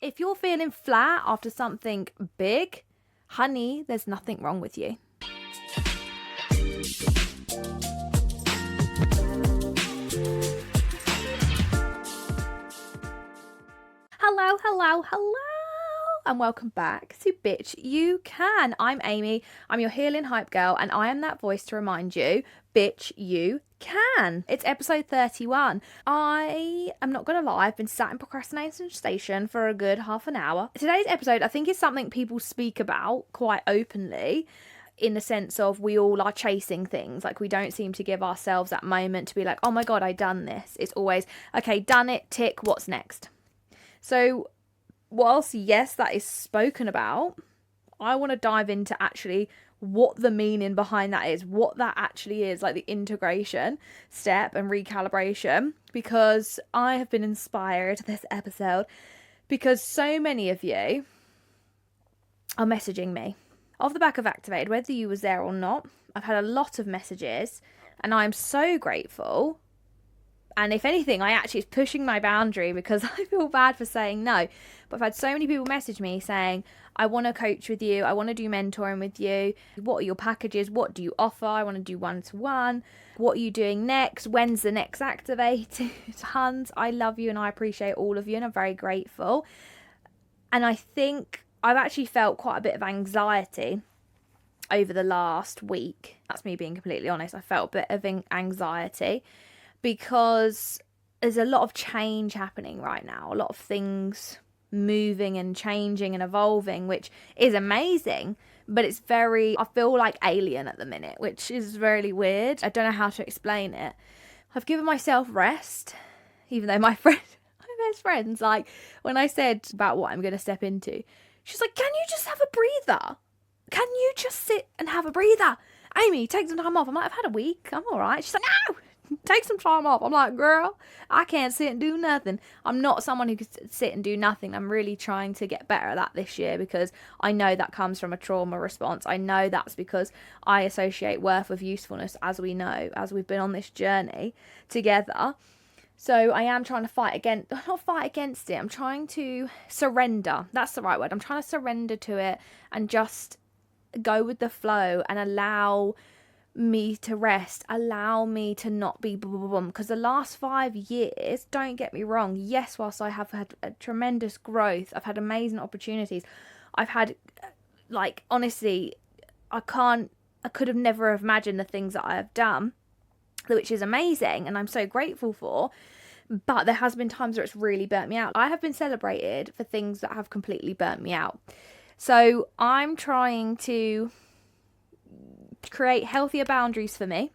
If you're feeling flat after something big, honey, there's nothing wrong with you. Hello, and welcome back to Bitch You Can. I'm Amy, I'm your healing hype girl, and I am that voice to remind you, bitch, you can. It's episode 31. I am not gonna lie, I've been sat in procrastination station for a good half an hour. Today's episode, I think, is something people speak about quite openly, in the sense of we all are chasing things. Like, we don't seem to give ourselves that moment to be like, oh my god, I done this. It's always, okay, done it, tick, what's next? So whilst, yes, that is spoken about, I want to dive into actually what the meaning behind that is, what that actually is, like the integration step and recalibration, because I have been inspired this episode because so many of you are messaging me off the back of Activated, whether you was there or not. I've had a lot of messages and I'm so grateful. And if anything, I actually is pushing my boundary because I feel bad for saying no. But I've had so many people message me saying, I want to coach with you. I want to do mentoring with you. What are your packages? What do you offer? I want to do one-to-one. What are you doing next? When's the next Activated? Tons. I love you and I appreciate all of you and I'm very grateful. And I think I've actually felt quite a bit of anxiety over the last week. That's me being completely honest. I felt a bit of anxiety, because there's a lot of change happening right now, a lot of things moving and changing and evolving, which is amazing, but it's very, I feel like alien at the minute, which is really weird. I don't know how to explain it. I've given myself rest, even though my best friend's like, when I said about what I'm going to step into, she's like, can you just have a breather? Can you just sit and have a breather? Amy, take some time off. I'm like, I've had a week, I'm all right. She's like, no! Take some time off. I'm like, girl, I can't sit and do nothing. I'm not someone who can sit and do nothing. I'm really trying to get better at that this year, because I know that comes from a trauma response. I know that's because I associate worth with usefulness, as we know, as we've been on this journey together. So I am trying to not fight against it. I'm trying to surrender. That's the right word. I'm trying to surrender to it and just go with the flow and allow me to rest, allow me to not be because the last 5 years, don't get me wrong, yes, whilst I have had a tremendous growth, I've had amazing opportunities, I've had, like, honestly, I could have never imagined the things that I have done, which is amazing and I'm so grateful for, but there has been times where it's really burnt me out. I have been celebrated for things that have completely burnt me out. So I'm trying to create healthier boundaries for me.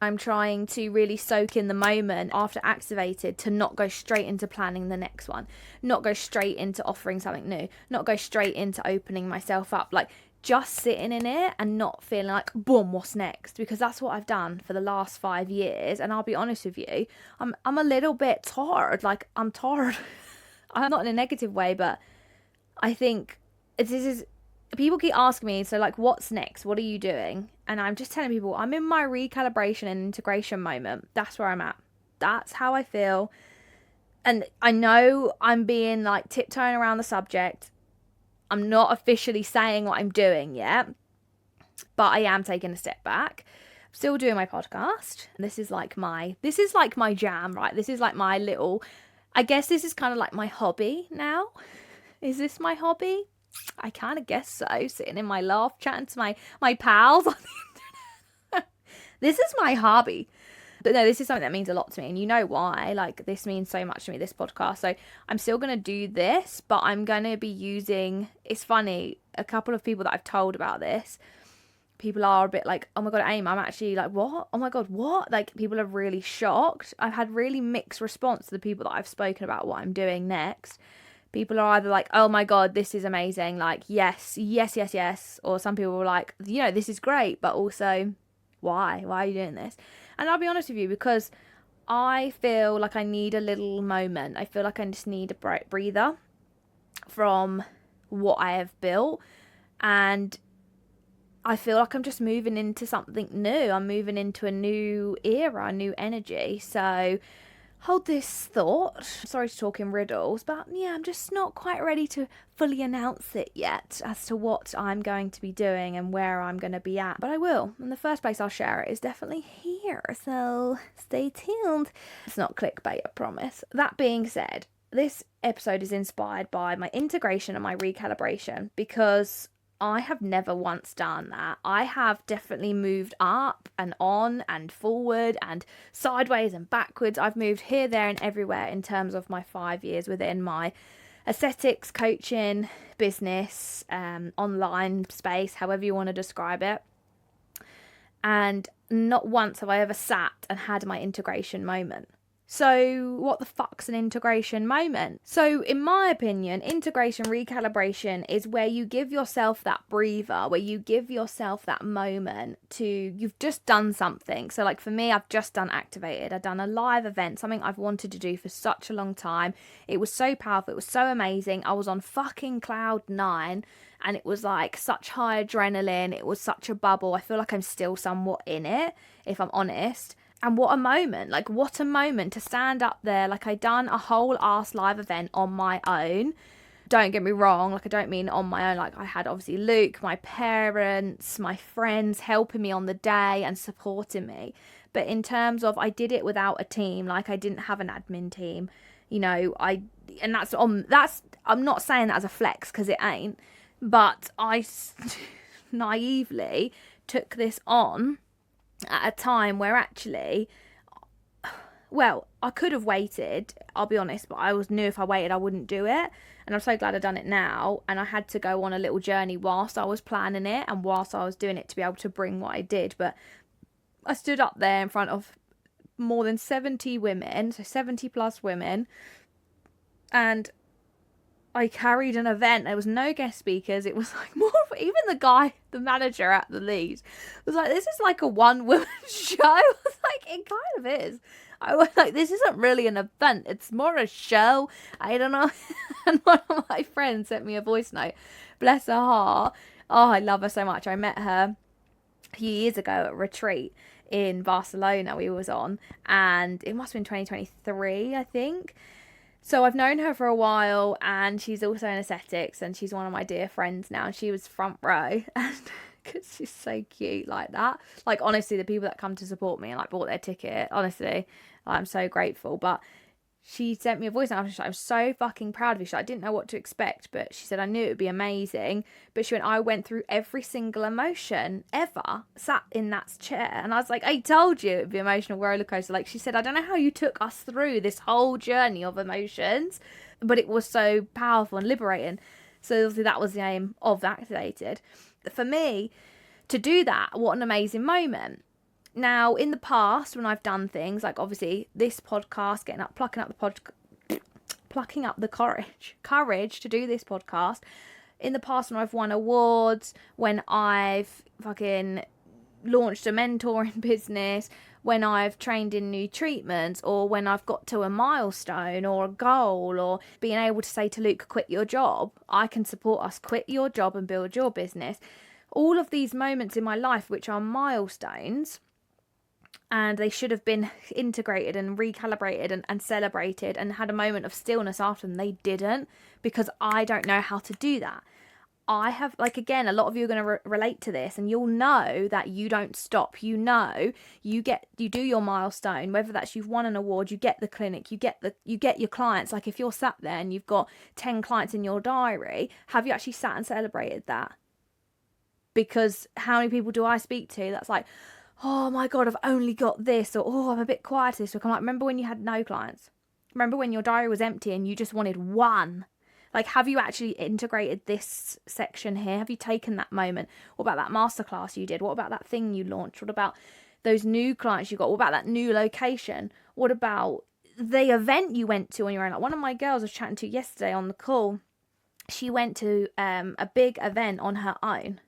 I'm trying to really soak in the moment after Activated, to not go straight into planning the next one, not go straight into offering something new, not go straight into opening myself up, like just sitting in it and not feeling like, boom, what's next? Because that's what I've done for the last 5 years. And I'll be honest with you, I'm a little bit tired. Like, I'm tired. I'm not in a negative way, but I think people keep asking me, so like, what's next? What are you doing? And I'm just telling people, I'm in my recalibration and integration moment. That's where I'm at. That's how I feel. And I know I'm being like tiptoeing around the subject. I'm not officially saying what I'm doing yet, but I am taking a step back. I'm still doing my podcast. This is like my jam, right? This is like my little, I guess this is kind of like my hobby now. Is this my hobby? I kind of guess so. Sitting in my loft, chatting to my pals on the internet. This is my hobby. But no, this is something that means a lot to me. And you know why? Like, this means so much to me, this podcast. So I'm still going to do this, but I'm going to be using... It's funny, a couple of people that I've told about this, people are a bit like, oh my God, Aim, I'm actually like, what? Oh my God, what? Like, people are really shocked. I've had really mixed response to the people that I've spoken about what I'm doing next. People are either like, oh my God, this is amazing. Like, yes. Or some people were like, this is great, but also, why? Why are you doing this? And I'll be honest with you, because I feel like I need a little moment. I feel like I just need a breather from what I have built. And I feel like I'm just moving into something new. I'm moving into a new era, a new energy. So hold this thought. Sorry to talk in riddles, but yeah, I'm just not quite ready to fully announce it yet as to what I'm going to be doing and where I'm going to be at. But I will. And the first place I'll share it is definitely here. So stay tuned. It's not clickbait, I promise. That being said, this episode is inspired by my integration and my recalibration, because I have never once done that. I have definitely moved up and on and forward and sideways and backwards. I've moved here, there and everywhere in terms of my 5 years within my aesthetics, coaching, business, online space, however you want to describe it. And not once have I ever sat and had my integration moment. So what the fuck's an integration moment? So in my opinion, integration, recalibration is where you give yourself that breather, where you give yourself that moment to, you've just done something. So like for me, I've just done Activated. I've done a live event, something I've wanted to do for such a long time. It was so powerful. It was so amazing. I was on fucking cloud 9 and it was like such high adrenaline. It was such a bubble. I feel like I'm still somewhat in it, if I'm honest. And what a moment, like what a moment to stand up there. Like I done a whole ass live event on my own. Don't get me wrong, like I don't mean on my own. Like I had obviously Luke, my parents, my friends helping me on the day and supporting me. But in terms of, I did it without a team. Like I didn't have an admin team, you know, I'm not saying that as a flex because it ain't, but I naively took this on at a time where actually, well, I could have waited, I'll be honest, but I knew if I waited I wouldn't do it. And I'm so glad I've done it now. And I had to go on a little journey whilst I was planning it and whilst I was doing it to be able to bring what I did. But I stood up there in front of more than 70 women, so 70 plus women, and I carried an event. There was no guest speakers. It was like more of, even the guy, the manager at the lead, was like, this is like a one-woman show. I was like, it kind of is. I was like, this isn't really an event. It's more a show. I don't know. And one of my friends sent me a voice note. Bless her heart. Oh, I love her so much. I met her a few years ago at a retreat in Barcelona we was on. And it must have been 2023, I think. So I've known her for a while, and she's also in aesthetics, and she's one of my dear friends now. And she was front row, and because she's so cute like that. Like honestly, the people that come to support me and like bought their ticket, honestly, I'm so grateful. But she sent me a voice note. She's like, I'm so fucking proud of you. She's like, I didn't know what to expect, but she said, I knew it would be amazing. But she went, I went through every single emotion ever, sat in that chair. And I was like, I told you it would be emotional roller coaster. Like she said, I don't know how you took us through this whole journey of emotions, but it was so powerful and liberating. So obviously that was the aim of Activated. For me, to do that, what an amazing moment. Now, in the past, when I've done things like obviously this podcast, plucking up the courage to do this podcast. In the past, when I've won awards, when I've fucking launched a mentoring business, when I've trained in new treatments, or when I've got to a milestone or a goal, or being able to say to Luke, quit your job, I can support us, quit your job and build your business. All of these moments in my life, which are milestones, and they should have been integrated and recalibrated and celebrated and had a moment of stillness after them. They didn't, because I don't know how to do that. I have, like, again, a lot of you are going to relate to this, and you'll know that you don't stop. You know, you do your milestone, whether that's you've won an award, you get the clinic, you get your clients. Like if you're sat there and you've got 10 clients in your diary, have you actually sat and celebrated that? Because how many people do I speak to that's like, oh my God, I've only got this, or oh, I'm a bit quiet this week. I'm like, remember when you had no clients? Remember when your diary was empty and you just wanted one? Like, have you actually integrated this section here? Have you taken that moment? What about that masterclass you did? What about that thing you launched? What about those new clients you got? What about that new location? What about the event you went to on your own? Like one of my girls I was chatting to yesterday on the call, she went to a big event on her own,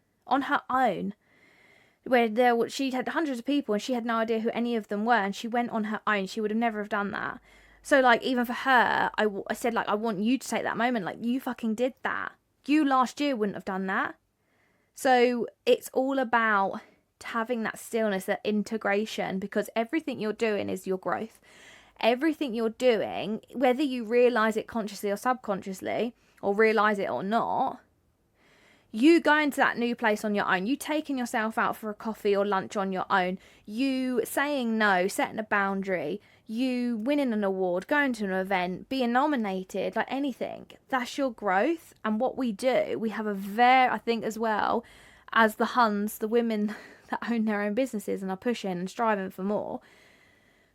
where she had hundreds of people and she had no idea who any of them were, and she went on her own. She would have never have done that. So like, even for her, I said, like, I want you to take that moment. Like, you fucking did that. You last year wouldn't have done that. So it's all about having that stillness, that integration, because everything you're doing is your growth. everything you're doing, whether you realize it consciously or subconsciously, or realize it or not, you going to that new place on your own, you taking yourself out for a coffee or lunch on your own, you saying no, setting a boundary, you winning an award, going to an event, being nominated, like anything, that's your growth. And what we do, we have a very, I think as well as the Huns, the women that own their own businesses and are pushing and striving for more,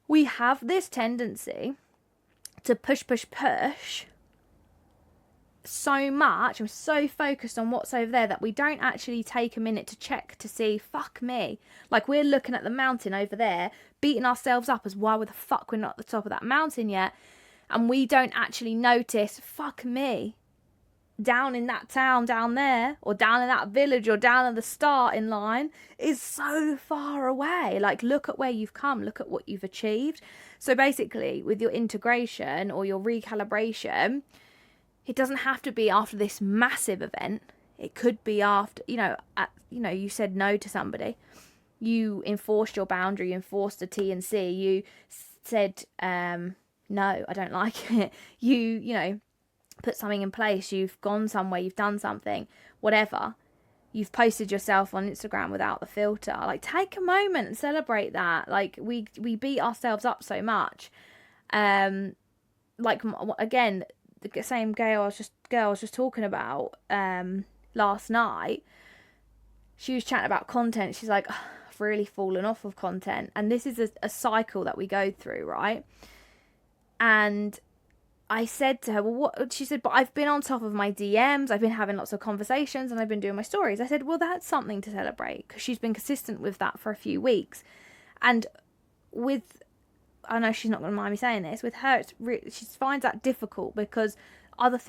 we have this tendency to push so much. I'm so focused on what's over there that we don't actually take a minute to check to see, fuck me. Like, we're looking at the mountain over there, beating ourselves up as why the fuck we're not at the top of that mountain yet. And we don't actually notice, fuck me, down in that town down there, or down in that village, or down at the starting line is so far away. Like, look at where you've come, look at what you've achieved. So basically, with your integration or your recalibration, it doesn't have to be after this massive event. It could be after, you said no to somebody. You enforced your boundary, you enforced a T&C. You said, no, I don't like it. You put something in place. You've gone somewhere, you've done something, whatever. You've posted yourself on Instagram without the filter. Like, take a moment and celebrate that. Like, we beat ourselves up so much. Like, again, the same girl I was just talking about last night, she was chatting about content. She's like, I've really fallen off of content, and this is a cycle that we go through, right? And I said to her, well, what? She said, but I've been on top of my DMs, I've been having lots of conversations, and I've been doing my stories. I said, well, that's something to celebrate, because she's been consistent with that for a few weeks. And I know she's not going to mind me saying this, with her, she finds that difficult because other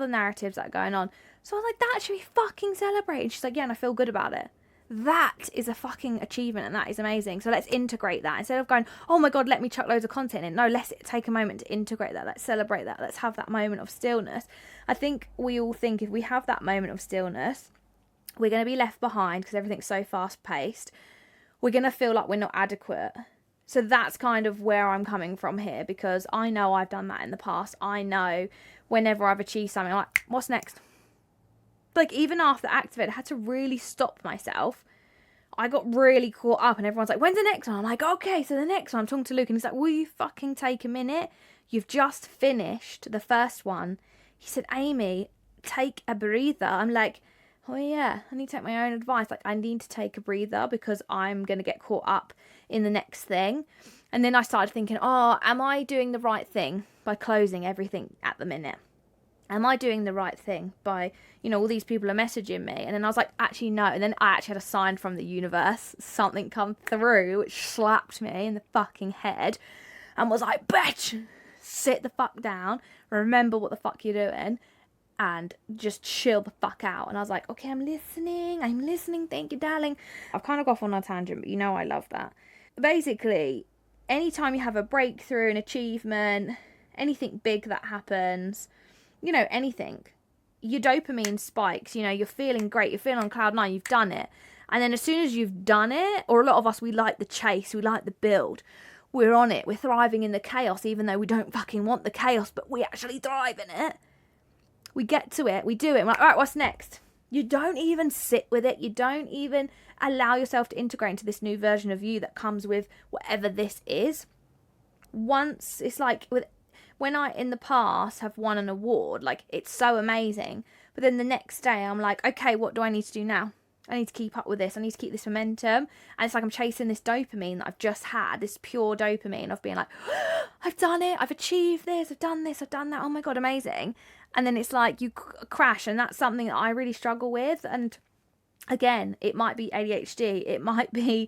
narratives that are going on. So I was like, that should be fucking celebrated. She's like, yeah, and I feel good about it. That is a fucking achievement, and that is amazing. So let's integrate that. Instead of going, oh my God, let me chuck loads of content in. No, let's take a moment to integrate that. Let's celebrate that. Let's have that moment of stillness. I think we all think if we have that moment of stillness, we're going to be left behind because everything's so fast paced. We're going to feel like we're not adequate. So that's kind of where I'm coming from here, because I know I've done that in the past. I know whenever I've achieved something, I'm like, what's next? Like, even after Activate, I had to really stop myself. I got really caught up, and everyone's like, when's the next one? I'm like, okay, so the next one. I'm talking to Luke, and he's like, will you fucking take a minute? You've just finished the first one. He said, Amy, take a breather. I'm like, oh yeah, I need to take my own advice. Like, I need to take a breather because I'm going to get caught up in the next thing. And then I started thinking, am I doing the right thing by closing everything at the minute? Am I doing the right thing by, all these people are messaging me? And then I was like, actually, no. And then I actually had a sign from the universe, something come through, which slapped me in the fucking head and was like, bitch, sit the fuck down, remember what the fuck you're doing, and just chill the fuck out. And I was like, okay, I'm listening, thank you, darling. I've kind of got off on a tangent, but I love that. Basically, anytime you have a breakthrough, an achievement, anything big that happens, anything, your dopamine spikes, you're feeling great, you're feeling on cloud nine, you've done it. And then as soon as you've done it, or a lot of us, we like the chase, we like the build, we're on it, we're thriving in the chaos, even though we don't fucking want the chaos, but we actually thrive in it. We get to it, we do it, we're like, all right, what's next? You don't even sit with it, you don't even allow yourself to integrate into this new version of you that comes with whatever this is. Once, it's like when I, in the past, have won an award, like, it's so amazing. But then the next day, I'm like, okay, what do I need to do now? I need to keep up with this. I need to keep this momentum. And it's like I'm chasing this dopamine that I've just had, this pure dopamine of being like, I've done it. I've achieved this. I've done this. I've done that. Oh my God, amazing. And then it's like you crash. And that's something that I really struggle with. And again, it might be ADHD. It might be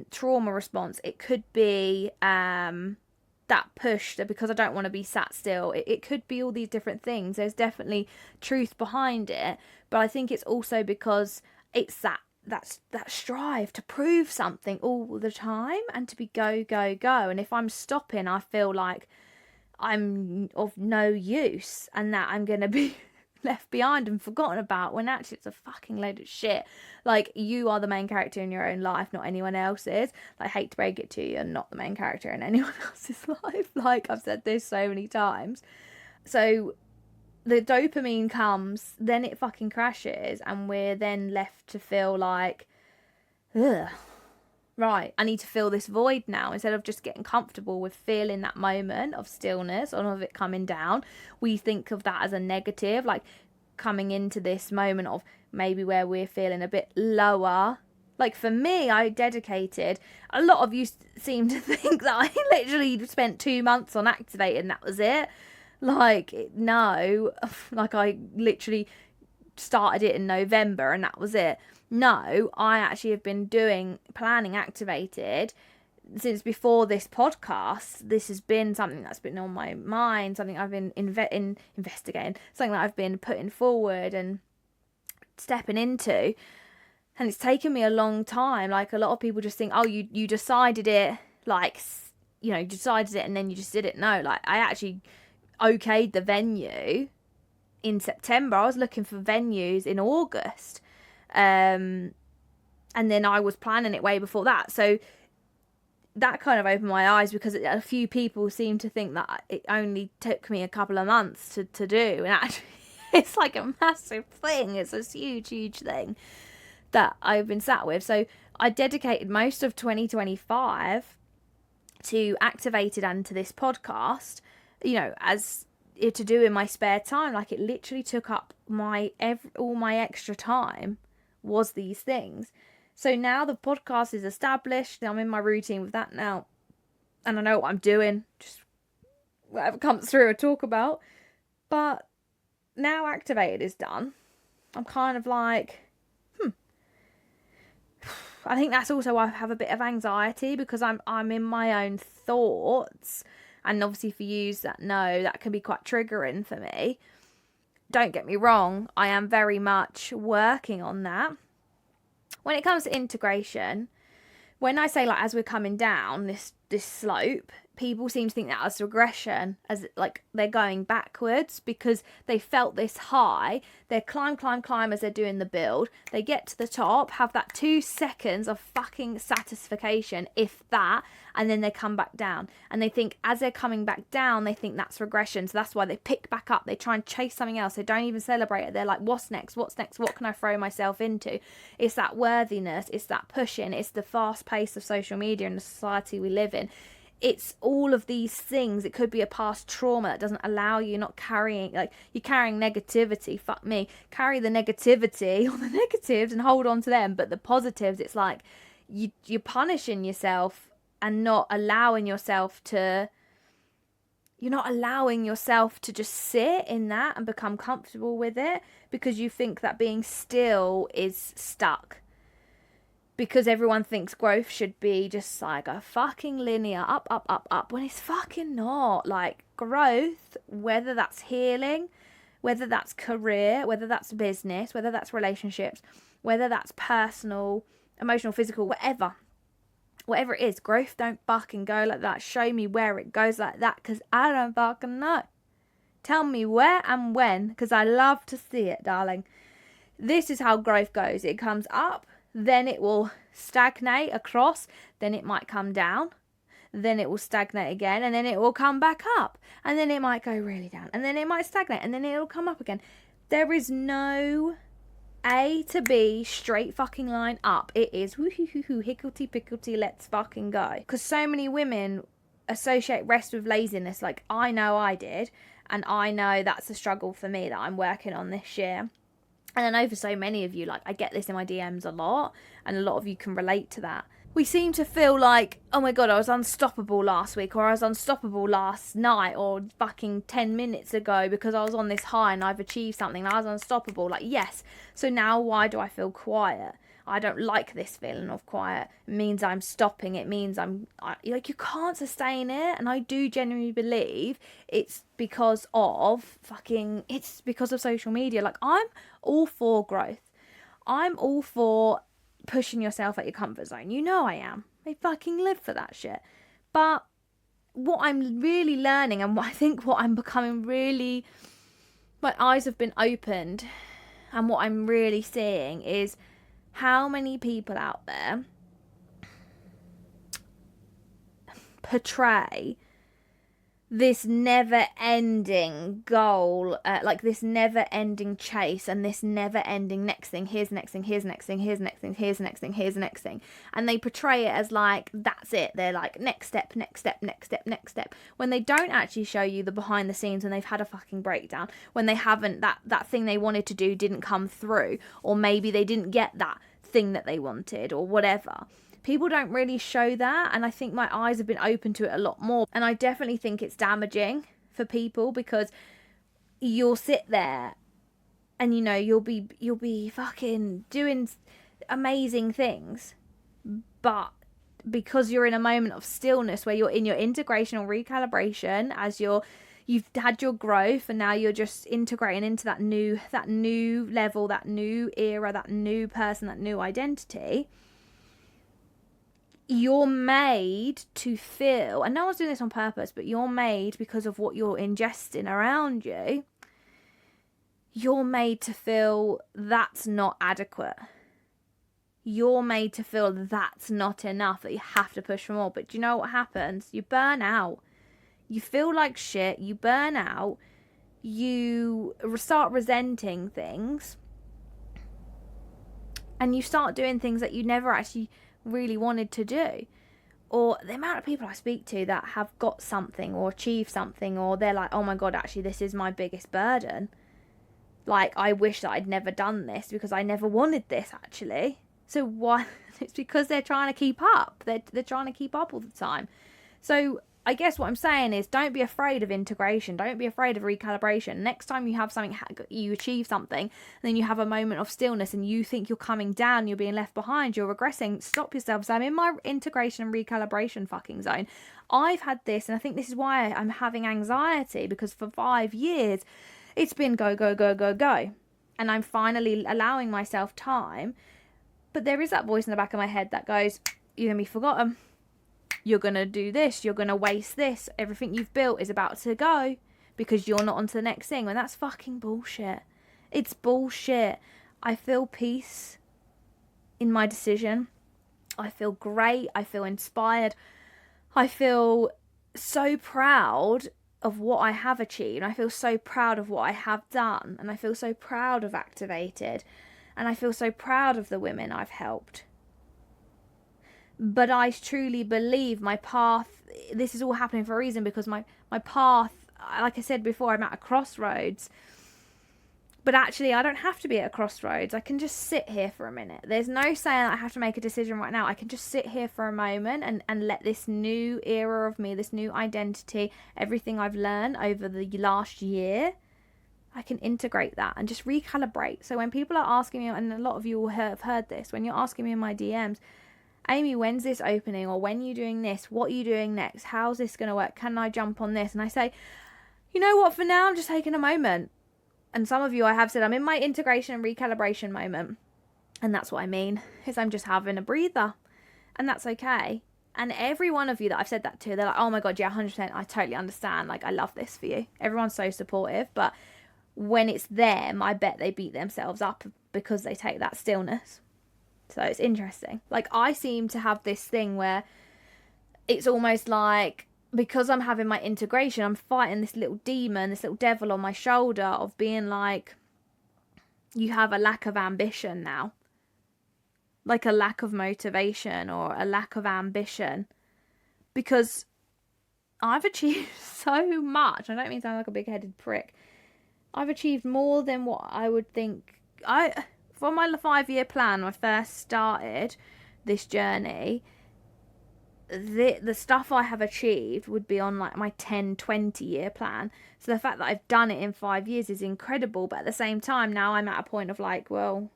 trauma response. It could be that push because I don't want to be sat still. It could be all these different things. There's definitely truth behind it. But I think it's also because it's that strive to prove something all the time and to be go. And if I'm stopping, I feel like I'm of no use and that I'm going to be left behind and forgotten about, when actually it's a fucking load of shit. Like, you are the main character in your own life, not anyone else's. Like, I hate to break it to you, you're not the main character in anyone else's life. Like, I've said this so many times. So the dopamine comes, then it fucking crashes, and we're then left to feel like, ugh, right, I need to fill this void now. Instead of just getting comfortable with feeling that moment of stillness or of it coming down, we think of that as a negative, like coming into this moment of maybe where we're feeling a bit lower. Like, for me, I dedicated, a lot of you seem to think that I literally spent 2 months on Activate and that was it. Like, no, like I literally started it in November and that was it. No, I actually have been planning Activated since before this podcast. This has been something that's been on my mind, something I've been investigating, something that I've been putting forward and stepping into. And it's taken me a long time. Like, a lot of people just think, oh, you decided it, like, you know, you decided it and then you just did it. No, like, I actually okayed the venue in September. I was looking for venues in August. And then I was planning it way before that. So that kind of opened my eyes, because a few people seem to think that it only took me a couple of months to do. And actually, it's like a massive thing. It's a huge, huge thing that I've been sat with. So I dedicated most of 2025 to Activated and to this podcast, you know, as to do in my spare time. Like, it literally took up all my extra time was these things. So now the podcast is established, I'm in my routine with that now, and I know what I'm doing, just whatever comes through I talk about. But now Activated is done, I'm kind of like, I think that's also why I have a bit of anxiety, because I'm in my own thoughts. And obviously for you that know, that can be quite triggering for me. Don't get me wrong, I am very much working on that. When it comes to integration, when I say, like, as we're coming down this slope, people seem to think that as regression, as like they're going backwards, because they felt this high. They climb as they're doing the build. They get to the top, have that 2 seconds of fucking satisfaction, if that, and then they come back down. And they think as they're coming back down, they think that's regression. So that's why they pick back up. They try and chase something else. They don't even celebrate it. They're like, what's next? What's next? What can I throw myself into? It's that worthiness. It's that pushing. It's the fast pace of social media and the society we live in. It's all of these things. It could be a past trauma that doesn't allow you, not carrying, like, you're carrying negativity. Fuck me. Carry the negativity or the negatives and hold on to them. But the positives, it's like you're punishing yourself and not allowing yourself to, you're not allowing yourself to just sit in that and become comfortable with it, because you think that being still is stuck. Because everyone thinks growth should be just like a fucking linear up, when it's fucking not. Like, growth, whether that's healing, whether that's career, whether that's business, whether that's relationships, whether that's personal, emotional, physical, whatever it is, growth don't fucking go like that. Show me where it goes like that, because I don't fucking know. Tell me where and when, because I love to see it, darling. This is how growth goes. It comes up, then it will stagnate across, then it might come down, then it will stagnate again, and then it will come back up, and then it might go really down, and then it might stagnate, and then it'll come up again. There is no A to B straight fucking line up. It is woo-hoo-hoo-hoo, hicklety-picklety, let's fucking go. Because so many women associate rest with laziness. Like, I know I did, and I know that's a struggle for me that I'm working on this year. And I know for so many of you, like, I get this in my DMs a lot, and a lot of you can relate to that. We seem to feel like, oh my God, I was unstoppable last week, or I was unstoppable last night, or fucking 10 minutes ago, because I was on this high and I've achieved something and I was unstoppable. Like, yes, so now why do I feel quiet? I don't like this feeling of quiet. It means I'm stopping. It means like, you can't sustain it. And I do genuinely believe it's because of social media. Like, I'm all for growth. I'm all for pushing yourself out your comfort zone. You know I am. I fucking live for that shit. But what I'm really learning, and what I'm becoming really My eyes have been opened, and what I'm really seeing is how many people out there portray this never-ending goal, like this never-ending chase, and this never-ending next thing. Here's the next thing. Here's the next thing. Here's the next thing. Here's the next thing. Here's the next thing. And they portray it as like that's it. They're like next step, next step, next step, next step. When they don't actually show you the behind the scenes, when they've had a fucking breakdown, when they haven't that thing they wanted to do didn't come through, or maybe they didn't get that thing that they wanted, or whatever. People don't really show that, and I think my eyes have been open to it a lot more. And I definitely think it's damaging for people, because you'll sit there and you'll be fucking doing amazing things, but because you're in a moment of stillness where you're in your integration or recalibration, as you've had your growth, and now you're just integrating into that new level, that new era, that new person, that new identity. You're made to feel, and no one's doing this on purpose, but you're made because of what you're ingesting around you. You're made to feel that's not adequate. You're made to feel that's not enough, that you have to push for more. But do you know what happens? You burn out. You feel like shit. You burn out. You start resenting things. And you start doing things that you never actually really wanted to do. Or the amount of people I speak to that have got something or achieved something, or they're like, oh my god, actually this is my biggest burden, like I wish that I'd never done this because I never wanted this actually. So why? It's because they're trying to keep up. They're trying to keep up all the time. So I guess what I'm saying is, don't be afraid of integration. Don't be afraid of recalibration. Next time you have something, you achieve something, and then you have a moment of stillness and you think you're coming down, you're being left behind, you're regressing, stop yourself. So I'm in my integration and recalibration fucking zone. I've had this, and I think this is why I'm having anxiety, because for 5 years, it's been go, go, go, go, go. And I'm finally allowing myself time. But there is that voice in the back of my head that goes, you're going to be forgotten. You're going to do this. You're going to waste this. Everything you've built is about to go because you're not on to the next thing. And that's fucking bullshit. It's bullshit. I feel peace in my decision. I feel great. I feel inspired. I feel so proud of what I have achieved. I feel so proud of what I have done. And I feel so proud of Activated. And I feel so proud of the women I've helped. But I truly believe my path, this is all happening for a reason, because my path, like I said before, I'm at a crossroads. But actually, I don't have to be at a crossroads. I can just sit here for a minute. There's no saying that I have to make a decision right now. I can just sit here for a moment and let this new era of me, this new identity, everything I've learned over the last year, I can integrate that and just recalibrate. So when people are asking me, and a lot of you will have heard this, when you're asking me in my DMs, Amy, when's this opening? Or when are you doing this? What are you doing next? How's this going to work? Can I jump on this? And I say, you know what, for now, I'm just taking a moment. And some of you, I have said, I'm in my integration and recalibration moment. And that's what I mean, is I'm just having a breather. And that's okay. And every one of you that I've said that to, they're like, oh my God, yeah, 100%, I totally understand. Like, I love this for you. Everyone's so supportive. But when it's them, I bet they beat themselves up because they take that stillness. So it's interesting. Like, I seem to have this thing where it's almost like, because I'm having my integration, I'm fighting this little demon, this little devil on my shoulder of being like, you have a lack of ambition now. Like a lack of motivation or a lack of ambition. Because I've achieved so much. I don't mean to sound like a big-headed prick. I've achieved more than what I would think. For my 5-year plan, when I first started this journey, the stuff I have achieved would be on like my 10-20-year plan. So the fact that I've done it in 5 years is incredible. But at the same time, now I'm at a point of like, well,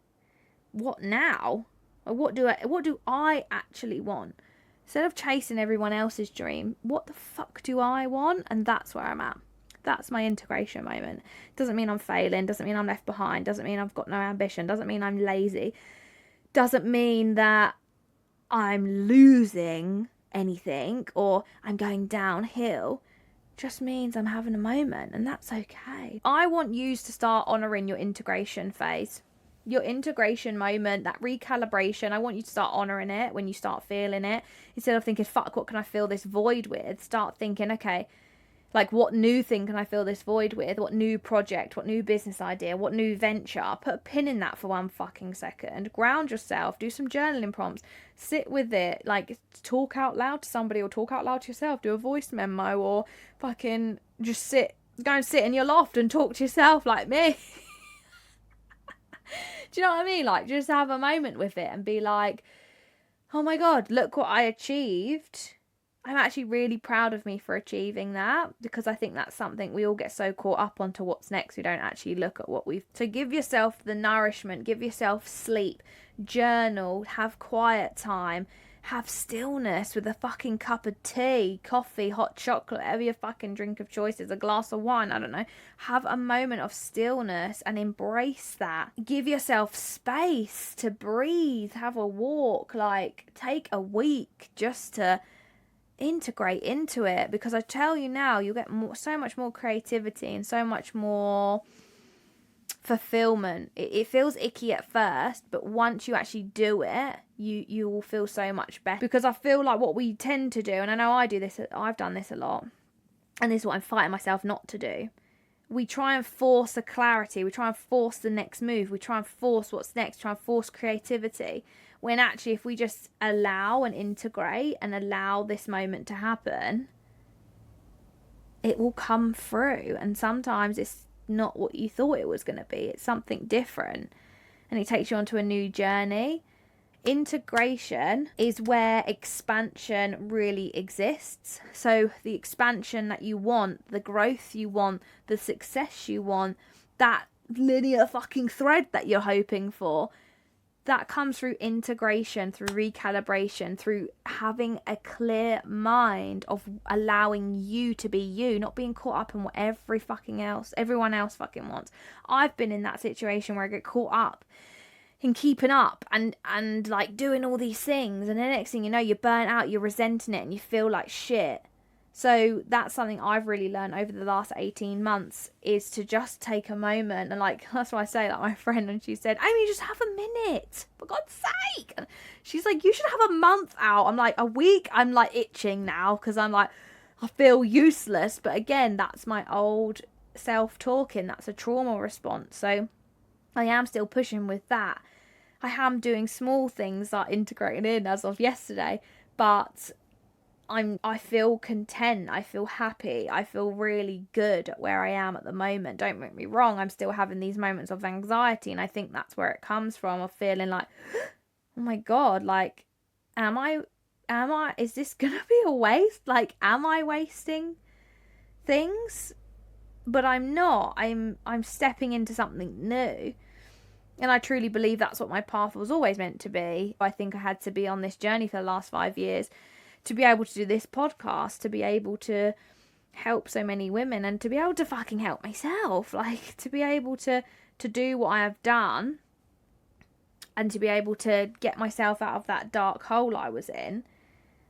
what now? Or what do I actually want? Instead of chasing everyone else's dream, what the fuck do I want? And that's where I'm at. That's my integration moment. Doesn't mean I'm failing. Doesn't mean I'm left behind. Doesn't mean I've got no ambition. Doesn't mean I'm lazy. Doesn't mean that I'm losing anything or I'm going downhill. just means I'm having a moment, and that's okay. I want you to start honouring your integration phase. Your integration moment, that recalibration, I want you to start honouring it when you start feeling it. Instead of thinking, fuck, what can I fill this void with? Start thinking, okay, like, what new thing can I fill this void with? What new project? What new business idea? What new venture? Put a pin in that for 1 fucking second. Ground yourself. Do some journaling prompts. Sit with it. Like, talk out loud to somebody or talk out loud to yourself. Do a voice memo or fucking just go and sit in your loft and talk to yourself like me. Do you know what I mean? Like, just have a moment with it and be like, oh my God, look what I achieved. I'm actually really proud of me for achieving that, because I think that's something we all get so caught up onto what's next. We don't actually look at what we've... So give yourself the nourishment, give yourself sleep, journal, have quiet time, have stillness with a fucking cup of tea, coffee, hot chocolate, whatever your fucking drink of choice is, a glass of wine, I don't know. Have a moment of stillness and embrace that. Give yourself space to breathe, have a walk, like take a week just to integrate into it, because I tell you now, you'll get so much more creativity and so much more fulfillment. It feels icky at first, but once you actually do it, you will feel so much better. Because I feel like what we tend to do, and I know I've done this a lot, and this is what I'm fighting myself not to do. We try and force a clarity, we try and force the next move, we try and force what's next, try and force creativity, when actually if we just allow and integrate and allow this moment to happen, it will come through. And sometimes it's not what you thought it was going to be, it's something different, and it takes you onto a new journey. Integration is where expansion really exists. So the expansion that you want, the growth you want, the success you want, that linear fucking thread that you're hoping for, that comes through integration, through recalibration, through having a clear mind of allowing you to be you, not being caught up in what everyone else fucking wants. I've been in that situation where I get caught up in keeping up and like doing all these things, and the next thing you know, you're burnt out, you're resenting it, and you feel like shit. So that's something I've really learned over the last 18 months, is to just take a moment. And like, that's why I say, like, my friend, and she said, Amy, just have a minute, for God's sake. And she's like, you should have a month out. I'm like, a week? I'm like itching now, because I'm like, I feel useless. But again, that's my old self talking. That's a trauma response. So I am still pushing with that. I am doing small things that are integrating in as of yesterday, but I feel content, I feel happy, I feel really good at where I am at the moment. Don't make me wrong, I'm still having these moments of anxiety, and I think that's where it comes from, of feeling like, oh my God, like, is this gonna be a waste? Like, am I wasting things? But I'm not. I'm stepping into something new. And I truly believe that's what my path was always meant to be. I think I had to be on this journey for the last 5 years to be able to do this podcast, to be able to help so many women, and to be able to fucking help myself. Like, to be able to do what I have done, and to be able to get myself out of that dark hole I was in.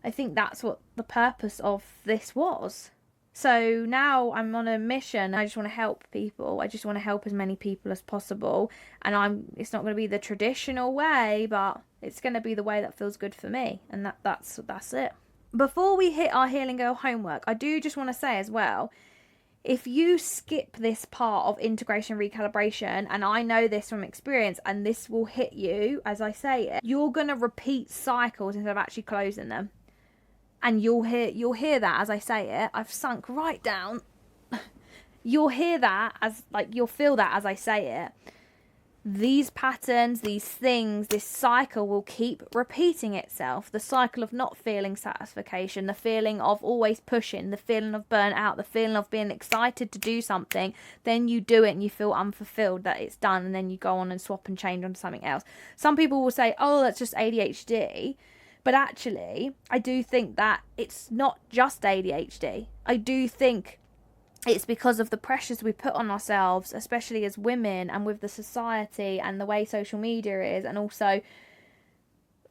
I think that's what the purpose of this was. So now I'm on a mission. I just want to help people. I just want to help as many people as possible. And it's not going to be the traditional way, but it's going to be the way that feels good for me. And that's it. Before we hit our Healing Girl homework, I do just want to say as well, if you skip this part of integration recalibration, and I know this from experience, and this will hit you as I say it, you're going to repeat cycles instead of actually closing them. And you'll hear that as I say it. I've sunk right down. You'll hear that you'll feel that as I say it. These patterns, these things, this cycle will keep repeating itself. The cycle of not feeling satisfaction, the feeling of always pushing, the feeling of burnt out, the feeling of being excited to do something. Then you do it and you feel unfulfilled that it's done, and then you go on and swap and change onto something else. Some people will say, oh, that's just ADHD. But actually, I do think that it's not just ADHD. I do think it's because of the pressures we put on ourselves, especially as women, and with the society and the way social media is, and also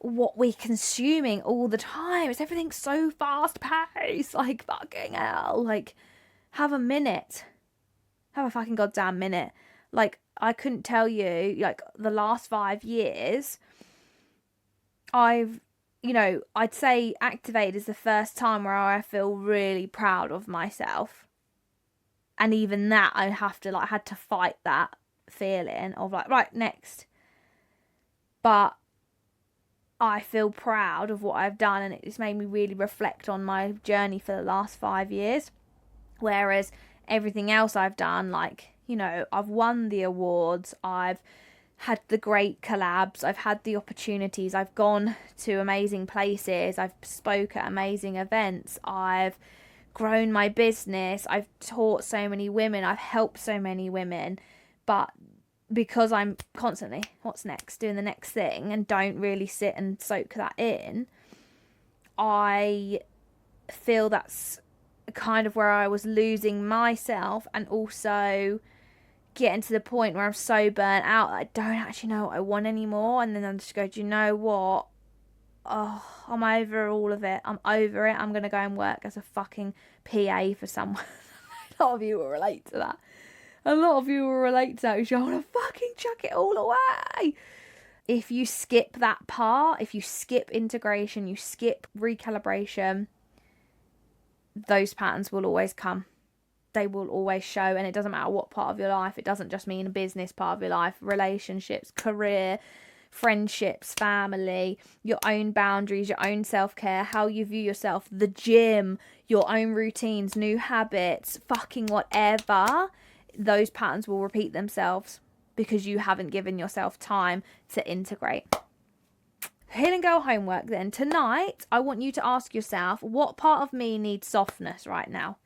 what we're consuming all the time. It's everything so fast paced, like fucking hell. Like, Have a minute. Have a fucking goddamn minute. Like, I couldn't tell you, like, the last 5 years, I'd say Activate is the first time where I feel really proud of myself. And even that, I had to fight that feeling of like, right, next. But I feel proud of what I've done, and it's made me really reflect on my journey for the last 5 years. Whereas everything else I've done, like, I've won the awards, I've had the great collabs, I've had the opportunities, I've gone to amazing places, I've spoke at amazing events, I've grown my business, I've taught so many women, I've helped so many women. But because I'm constantly, what's next, doing the next thing, and don't really sit and soak that in, I feel that's kind of where I was losing myself, and also getting to the point where I'm so burnt out that I don't actually know what I want anymore. And then I'm just going, do you know what? Oh, I'm over all of it. I'm over it. I'm going to go and work as a fucking PA for someone. A lot of you will relate to that. A lot of you will relate to that. You want to fucking chuck it all away. If you skip that part, if you skip integration, you skip recalibration, those patterns will always come. They will always show, and it doesn't matter what part of your life. It doesn't just mean a business part of your life, relationships, career, friendships, family, your own boundaries, your own self-care, how you view yourself, the gym, your own routines, new habits, fucking whatever. Those patterns will repeat themselves because you haven't given yourself time to integrate. Healing Girl homework then. Tonight, I want you to ask yourself, what part of me needs softness right now?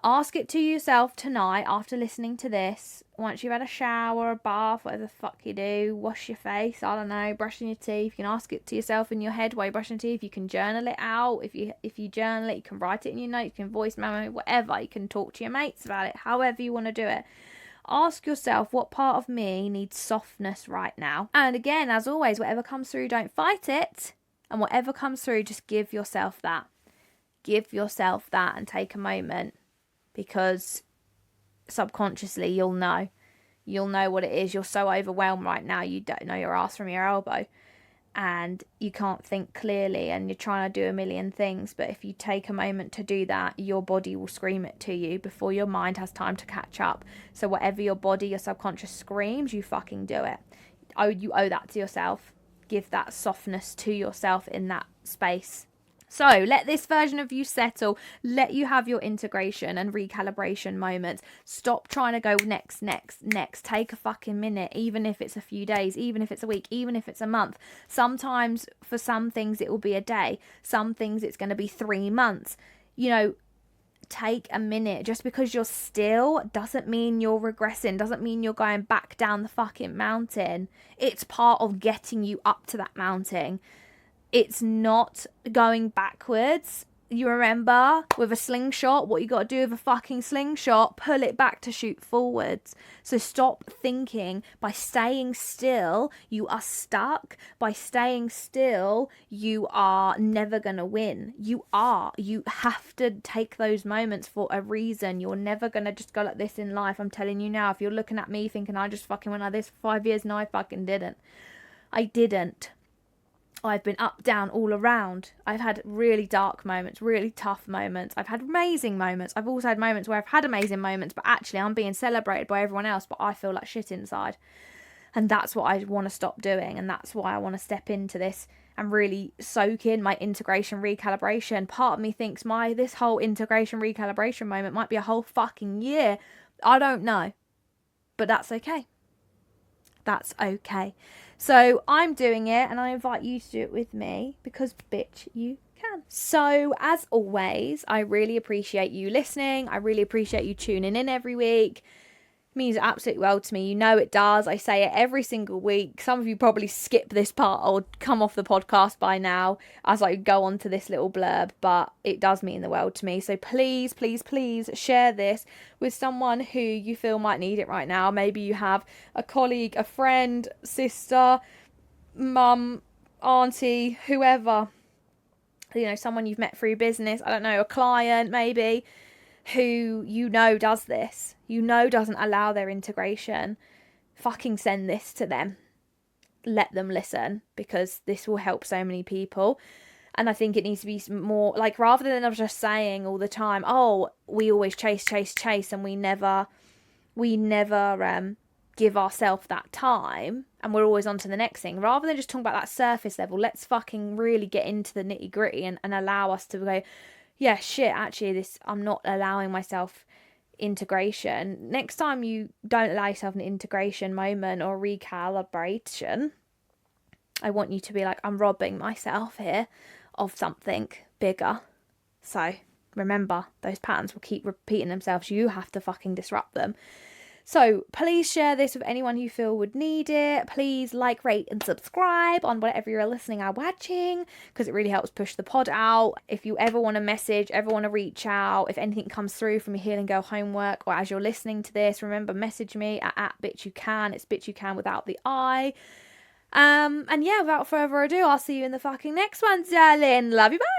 Ask it to yourself tonight after listening to this. Once you've had a shower, a bath, whatever the fuck you do, wash your face, I don't know, brushing your teeth. You can ask it to yourself in your head while you're brushing your teeth. You can journal it out. If you journal it, you can write it in your notes. You can voice memo, whatever. You can talk to your mates about it, however you want to do it. Ask yourself, what part of me needs softness right now? And again, as always, whatever comes through, don't fight it. And whatever comes through, just give yourself that. Give yourself that and take a moment. Because subconsciously you'll know what it is. You're so overwhelmed right now, you don't know your ass from your elbow, and you can't think clearly, and you're trying to do a million things. But if you take a moment to do that, your body will scream it to you before your mind has time to catch up. So whatever your body, your subconscious screams, you fucking do it. You owe that to yourself. Give that softness to yourself in that space. So let this version of you settle. Let you have your integration and recalibration moments. Stop trying to go next. Take a fucking minute, even if it's a few days, even if it's a week, even if it's a month. Sometimes for some things it will be a day. Some things it's going to be 3 months. Take a minute. Just because you're still doesn't mean you're regressing, doesn't mean you're going back down the fucking mountain. It's part of getting you up to that mountain. It's not going backwards. You remember with a slingshot, what you got to do with a fucking slingshot, pull it back to shoot forwards. So stop thinking by staying still, you are stuck. By staying still, you are never going to win. You have to take those moments for a reason. You're never going to just go like this in life. I'm telling you now, if you're looking at me thinking I just fucking went like this for 5 years, no, I fucking didn't. I didn't. I've been up, down, all around. I've had really dark moments, really tough moments. I've had amazing moments. I've also had moments where I've had amazing moments, but actually I'm being celebrated by everyone else, but I feel like shit inside. And that's what I want to stop doing. And that's why I want to step into this and really soak in my integration recalibration. Part of me thinks this whole integration recalibration moment might be a whole fucking year. I don't know. But that's okay. That's okay. So I'm doing it, and I invite you to do it with me, because bitch, you can. So as always, I really appreciate you listening. I really appreciate you tuning in every week. It means absolutely well to me. You know it does. I say it every single week. Some of you probably skip this part or come off the podcast by now as I go on to this little blurb, but it does mean the world to me. So please, please, please share this with someone who you feel might need it right now. Maybe you have a colleague, a friend, sister, mum, auntie, whoever. Someone you've met through business. I don't know, a client maybe. who does this, doesn't allow their integration, fucking send this to them. Let them listen, because this will help so many people. And I think it needs to be more like, rather than just saying all the time, oh, we always chase, and we never give ourselves that time, and we're always on to the next thing. Rather than just talking about that surface level, let's fucking really get into the nitty gritty and allow us to go, yeah, shit, actually, I'm not allowing myself integration. Next time you don't allow yourself an integration moment or recalibration, I want you to be like, I'm robbing myself here of something bigger. So remember, those patterns will keep repeating themselves. You have to fucking disrupt them. So please share this with anyone you feel would need it. Please like, rate and subscribe on whatever you're listening or watching, because it really helps push the pod out. If you ever want to message, ever want to reach out, if anything comes through from your Healing Girl homework or as you're listening to this, remember, message me at bitchyoucan. It's bitchyoucan without the I. And yeah, without further ado, I'll see you in the fucking next one, darling. Love you, bye.